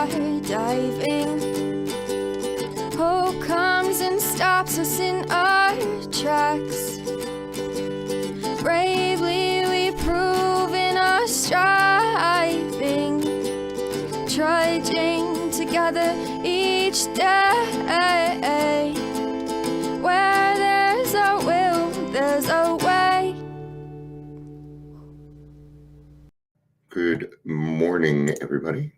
skydiving. Hope comes and stops us in our tracks. Bravely we prove in our striving, trudging together each day. Where there's a will, there's a way. Good morning, everybody.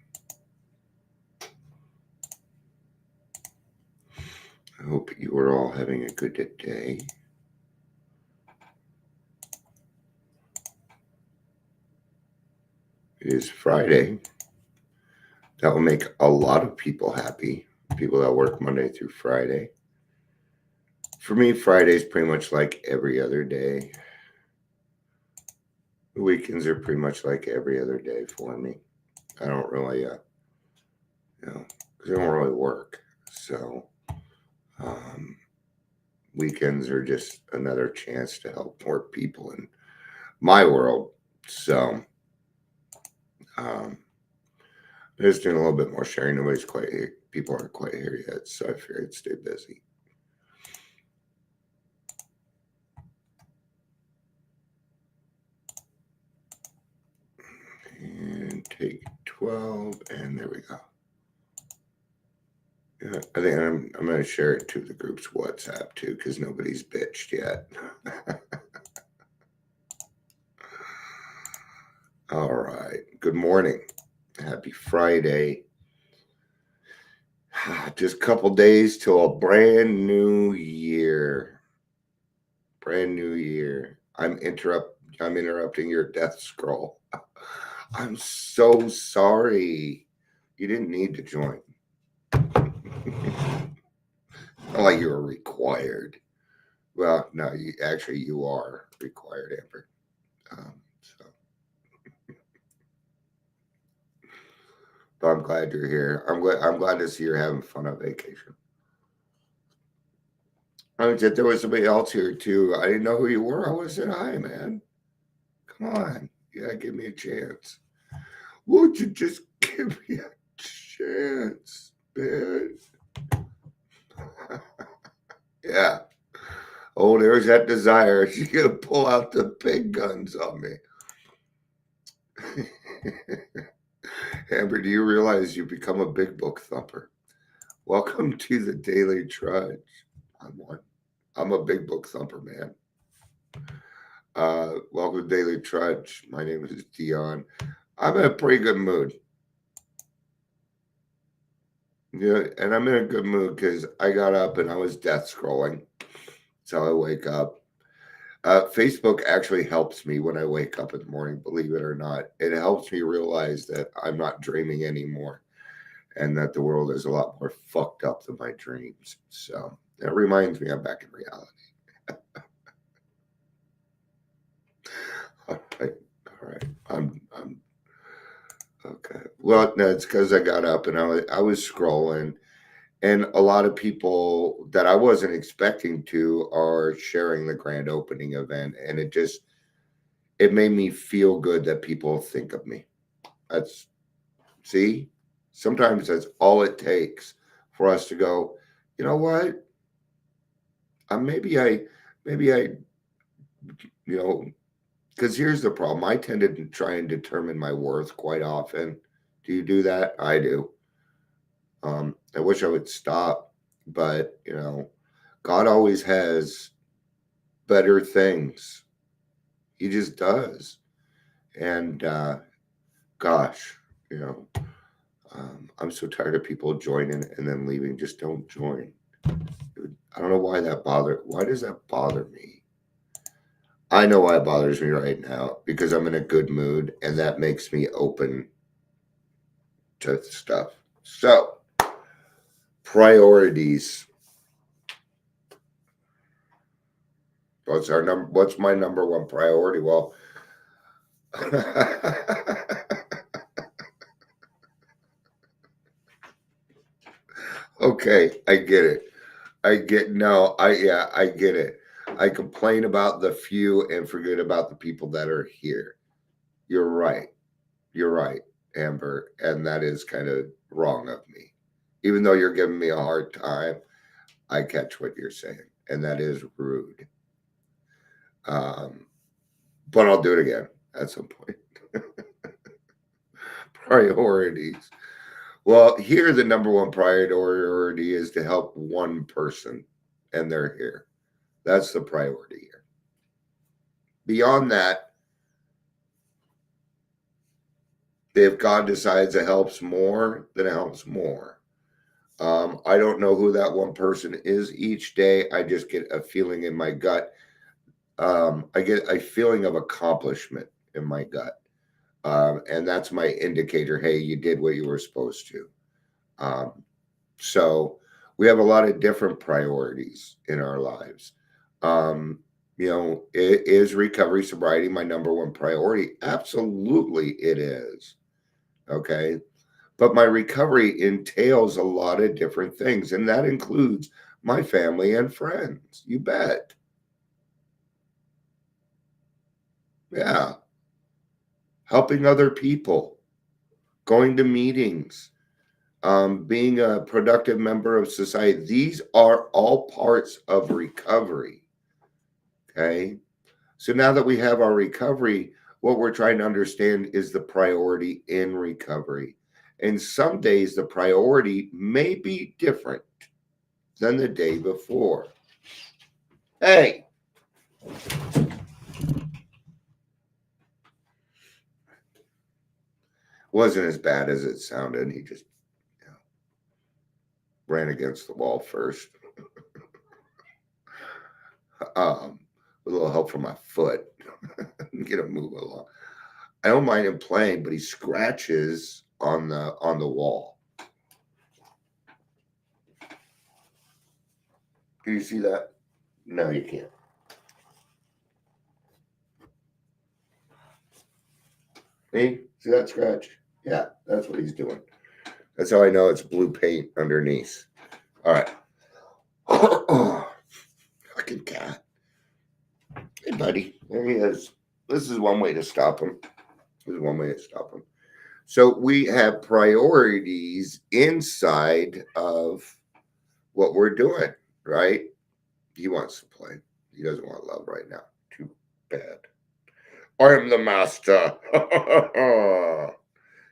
I hope you are all having a good day. It is Friday. That will make a lot of people happy, people that work Monday through Friday. For me, Friday is pretty much like every other day. The weekends are pretty much like every other day for me. I don't really, because I don't really work. So weekends are just another chance to help more people in my world. So just doing a little bit more sharing. Nobody's quite here. People aren't quite here yet, so I figured I'd stay busy. And take 12, and there we go. Yeah, I think I'm going to share it to the group's WhatsApp too, because nobody's bitched yet. All right. Good morning. Happy Friday. Just a couple days till a brand new year. Brand new year. I'm interrupting your death scroll. I'm so sorry. You didn't need to join. Not like you were required. Well, no, you are required, Amber. But I'm glad you're here. I'm glad to see you're having fun on vacation. I mean, there was somebody else here too. I didn't know who you were. I would have said hi, man. Come on, you gotta give me a chance. Would you just give me a chance, man? Yeah. Oh, there's that desire. She's gonna pull out the big guns on me. Amber, do you realize you've become a big book thumper? Welcome to the Daily Trudge. I'm a big book thumper, man. Welcome to Daily Trudge. My name is Dion. I'm in a pretty good mood. Yeah, and I'm in a good mood because I got up and I was death scrolling. That's how I wake up. Facebook actually helps me when I wake up in the morning, believe it or not. It helps me realize that I'm not dreaming anymore and that the world is a lot more fucked up than my dreams. So it reminds me I'm back in reality. All right. I'm okay. Well, no, it's because I got up and I was scrolling, and a lot of people that I wasn't expecting to are sharing the grand opening event, and it made me feel good that people think of me. Sometimes that's all it takes for us to go, you know what? Maybe I, because here's the problem. I tend to try and determine my worth quite often. Do you do that? I do. I wish I would stop, but God always has better things. He just does. And gosh, I'm so tired of people joining and then leaving. Just don't join. I don't know why why does that bother me? I know why it bothers me right now, because I'm in a good mood and that makes me open to stuff. So, priorities. What's my number one priority? Well, okay, I get it. I get it. I complain about the few and forget about the people that are here. You're right. Amber, and that is kind of wrong of me. Even though you're giving me a hard time, I catch what you're saying, and that is rude. But I'll do it again at some point. Priorities. Well, here the number one priority is to help one person, and they're here. That's the priority here. Beyond that, if God decides it helps more, then it helps more. I don't know who that one person is each day. I just get a feeling in my gut. I get a feeling of accomplishment in my gut. And that's my indicator. Hey, you did what you were supposed to. So we have a lot of different priorities in our lives. Is recovery sobriety my number one priority? Absolutely, it is. Okay. But my recovery entails a lot of different things, and that includes my family and friends. You bet. Yeah. Helping other people, going to meetings, being a productive member of society. These are all parts of recovery. Okay. So now that we have our recovery, what we're trying to understand is the priority in recovery. And some days the priority may be different than the day before. Hey, wasn't as bad as it sounded. He just ran against the wall first. With a little help from my foot. Get him move along. I don't mind him playing, but he scratches on the wall. Can you see that? No, you can't. See that scratch? Yeah, that's what he's doing. That's how I know it's blue paint underneath. All right. Fucking cat. Hey, buddy. There he is. This is one way to stop him. So we have priorities inside of what we're doing, right? He wants to play. He doesn't want love right now. Too bad. I am the master.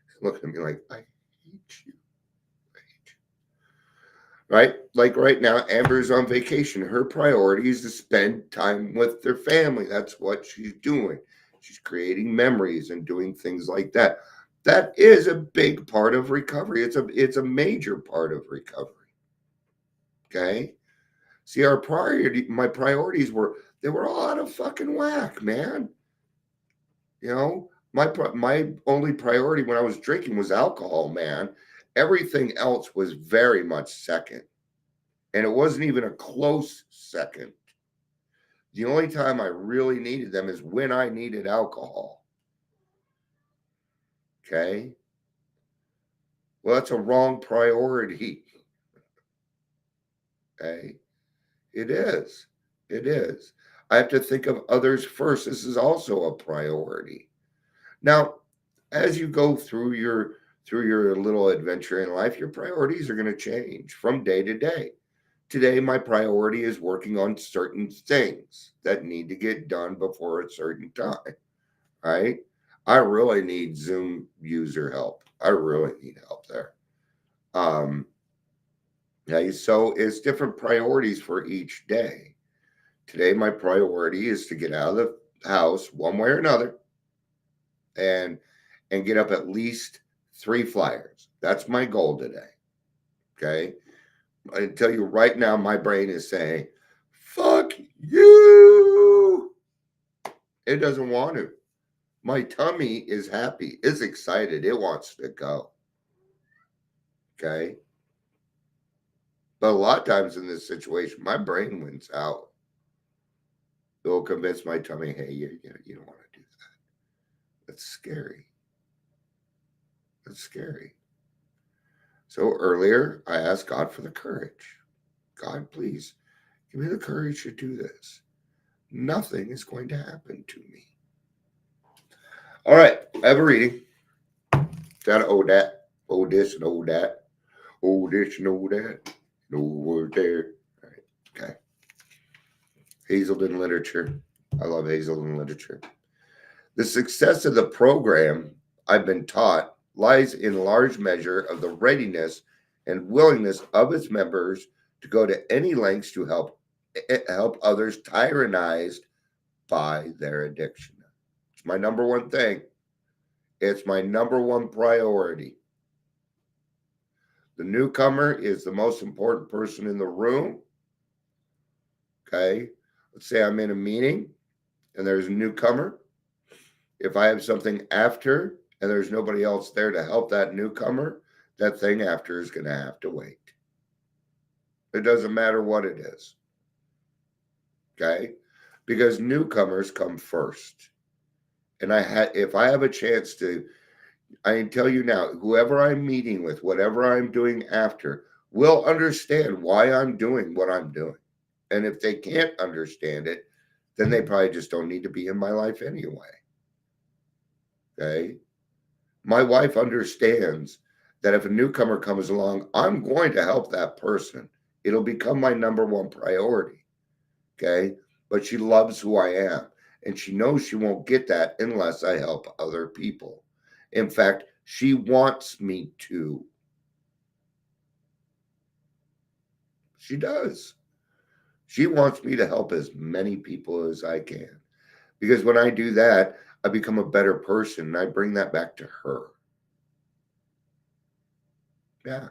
He's looking at me like, I hate you. Right? Like right now, Amber's on vacation. Her priority is to spend time with their family. That's what she's doing. She's creating memories and doing things like that. That is a big part of recovery. It's a major part of recovery. Okay? See, my priorities were all out of fucking whack, man. My only priority when I was drinking was alcohol, man. Everything else was very much second. And it wasn't even a close second. The only time I really needed them is when I needed alcohol. Okay? Well, that's a wrong priority. Okay? It is. It is. I have to think of others first. This is also a priority. Now, as you go through your little adventure in life, your priorities are going to change from day to day. Today, my priority is working on certain things that need to get done before a certain time, right? I really need Zoom user help. I really need help there. Okay, so it's different priorities for each day. Today, my priority is to get out of the house one way or another and get up at least 3 flyers. That's my goal today. Okay. I tell you right now, my brain is saying, fuck you. It doesn't want to. My tummy is happy. It's excited. It wants to go. Okay. But a lot of times in this situation, my brain wins out. It will convince my tummy, hey, you don't want to do that. That's scary. That's scary. So earlier, I asked God for the courage. God, please give me the courage to do this. Nothing is going to happen to me. All right, I have a reading. Gotta owe that, owe this and owe that, owe this and owe that, no word there. All right, okay. Hazelden literature. I love Hazelden literature. The success of the program, I've been taught, lies in large measure of the readiness and willingness of its members to go to any lengths to help others tyrannized by their addiction. It's my number one thing. It's my number one priority. The newcomer is the most important person in the room. Okay. Let's say I'm in a meeting and there's a newcomer. If I have something after and there's nobody else there to help that newcomer, that thing after is going to have to wait. It doesn't matter what it is. Okay? Because newcomers come first. And if I have a chance to, I can tell you now, whoever I'm meeting with, whatever I'm doing after, will understand why I'm doing what I'm doing. And if they can't understand it, then they probably just don't need to be in my life anyway. Okay? My wife understands that if a newcomer comes along, I'm going to help that person. It'll become my number one priority. Okay? But she loves who I am. And she knows she won't get that unless I help other people. In fact, she wants me to. She does. She wants me to help as many people as I can. Because when I do that, I become a better person and I bring that back to her. Yeah,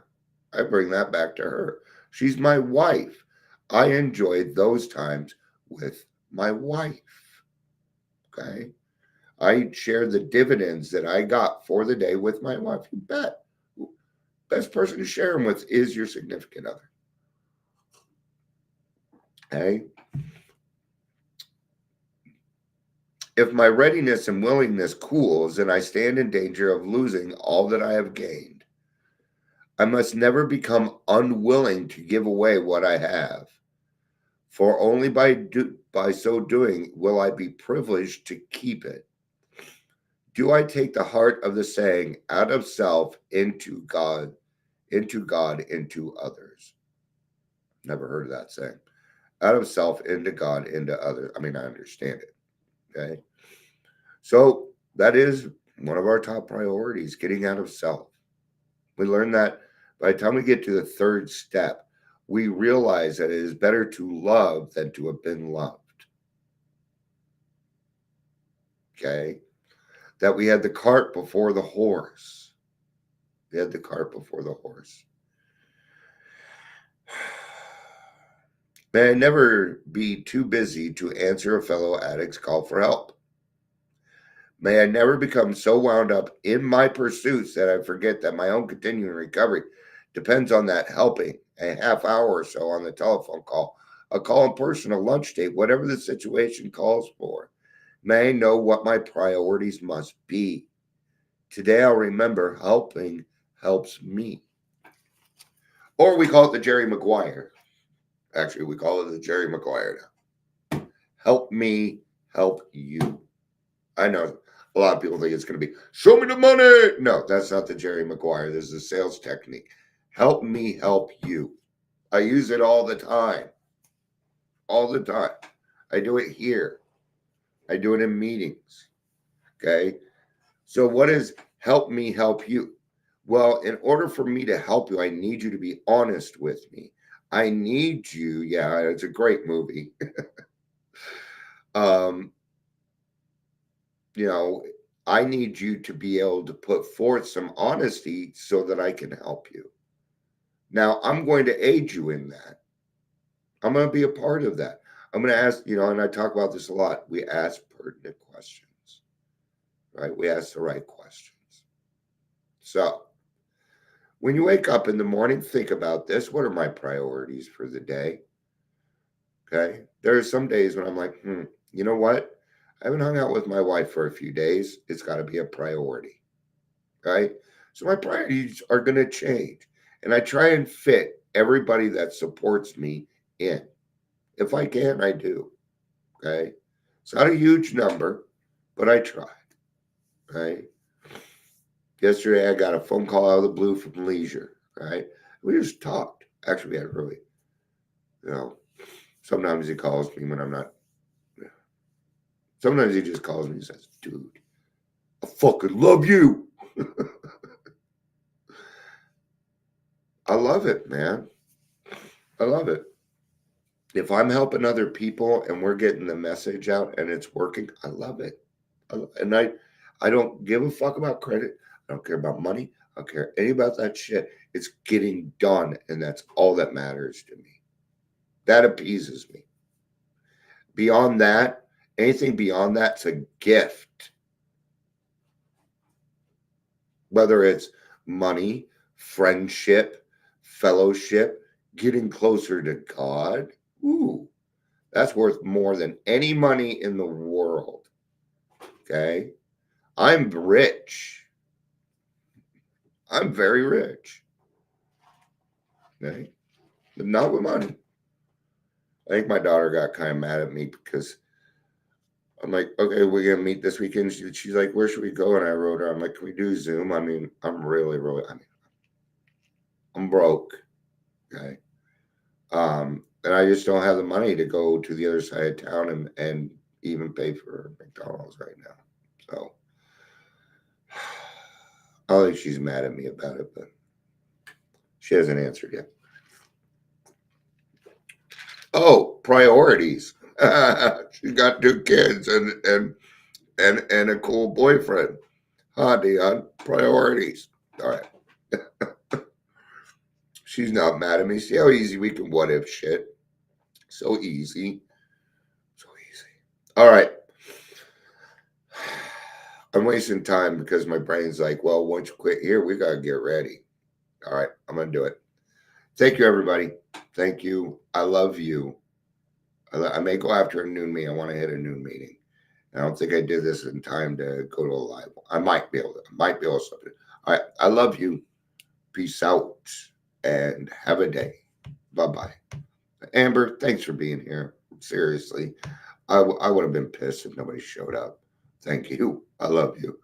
I bring that back to her. She's my wife. I enjoy those times with my wife. Okay. I share the dividends that I got for the day with my wife. You bet. Best person to share them with is your significant other. Okay. If my readiness and willingness cools and I stand in danger of losing all that I have gained, I must never become unwilling to give away what I have, for only by so doing will I be privileged to keep it. Do I take the heart of the saying, out of self into God, into others? Never heard of that saying. Out of self into God, into others. I mean, I understand it. Okay. So that is one of our top priorities, getting out of self. We learn that by the time we get to the third step, we realize that it is better to love than to have been loved. Okay. That we had the cart before the horse. We had the cart before the horse. May I never be too busy to answer a fellow addict's call for help. May I never become so wound up in my pursuits that I forget that my own continuing recovery depends on that helping a half hour or so on the telephone call, a call in person, a lunch date, whatever the situation calls for. May I know what my priorities must be. Today I'll remember helping helps me. Or we call it the Jerry Maguire. Actually, we call it the Jerry Maguire now. Help me help you. I know a lot of people think it's going to be, show me the money. No, that's not the Jerry Maguire. This is a sales technique. Help me help you. I use it all the time. All the time. I do it here. I do it in meetings. Okay. So what is help me help you? Well, in order for me to help you, I need you to be honest with me. I need you. Yeah, it's a great movie. You know, I need you to be able to put forth some honesty so that I can help you. Now, I'm going to aid you in that. I'm going to be a part of that. I'm going to ask, and I talk about this a lot. We ask pertinent questions, right? We ask the right questions. So, when you wake up in the morning, think about this. What are my priorities for the day? Okay. There are some days when I'm like, you know what? I haven't hung out with my wife for a few days. It's got to be a priority. Right. So my priorities are going to change. And I try and fit everybody that supports me in. If I can, I do. Okay. It's not a huge number, but I try. Right. Yesterday, I got a phone call out of the blue from Leisure, right? We just talked. Actually, we had really, you know, sometimes he calls me when I'm not. Sometimes he just calls me and says, dude, I fucking love you. I love it, man. I love it. If I'm helping other people and we're getting the message out and it's working, I love it. And I don't give a fuck about credit. I don't care about money. I don't care any about that shit. It's getting done, and that's all that matters to me. That appeases me. Beyond that, anything beyond that's a gift. Whether it's money, friendship, fellowship, getting closer to God. Ooh, that's worth more than any money in the world. Okay? I'm rich. I'm very rich. Okay? But not with money. I think my daughter got kind of mad at me because I'm like, okay, we're gonna meet this weekend. She's like, where should we go? And I wrote her, I'm like, can we do Zoom? I mean, I'm broke. Okay. And I just don't have the money to go to the other side of town and even pay for McDonald's right now. So I don't think she's mad at me about it, but she hasn't answered yet. Oh, priorities. She's got 2 kids and a cool boyfriend. Huh, Dion? Priorities. All right. She's not mad at me. See how easy we can what if shit. So easy. So easy. All right. I'm wasting time because my brain's like, well, once you quit here, we got to get ready. All right. I'm going to do it. Thank you, everybody. Thank you. I love you. I may go after a noon meeting. I want to hit a noon meeting. I don't think I did this in time to go to a live. I might be able to. Something. All right. I love you. Peace out and have a day. Bye-bye. Amber, thanks for being here. Seriously. I would have been pissed if nobody showed up. Thank you. I love you.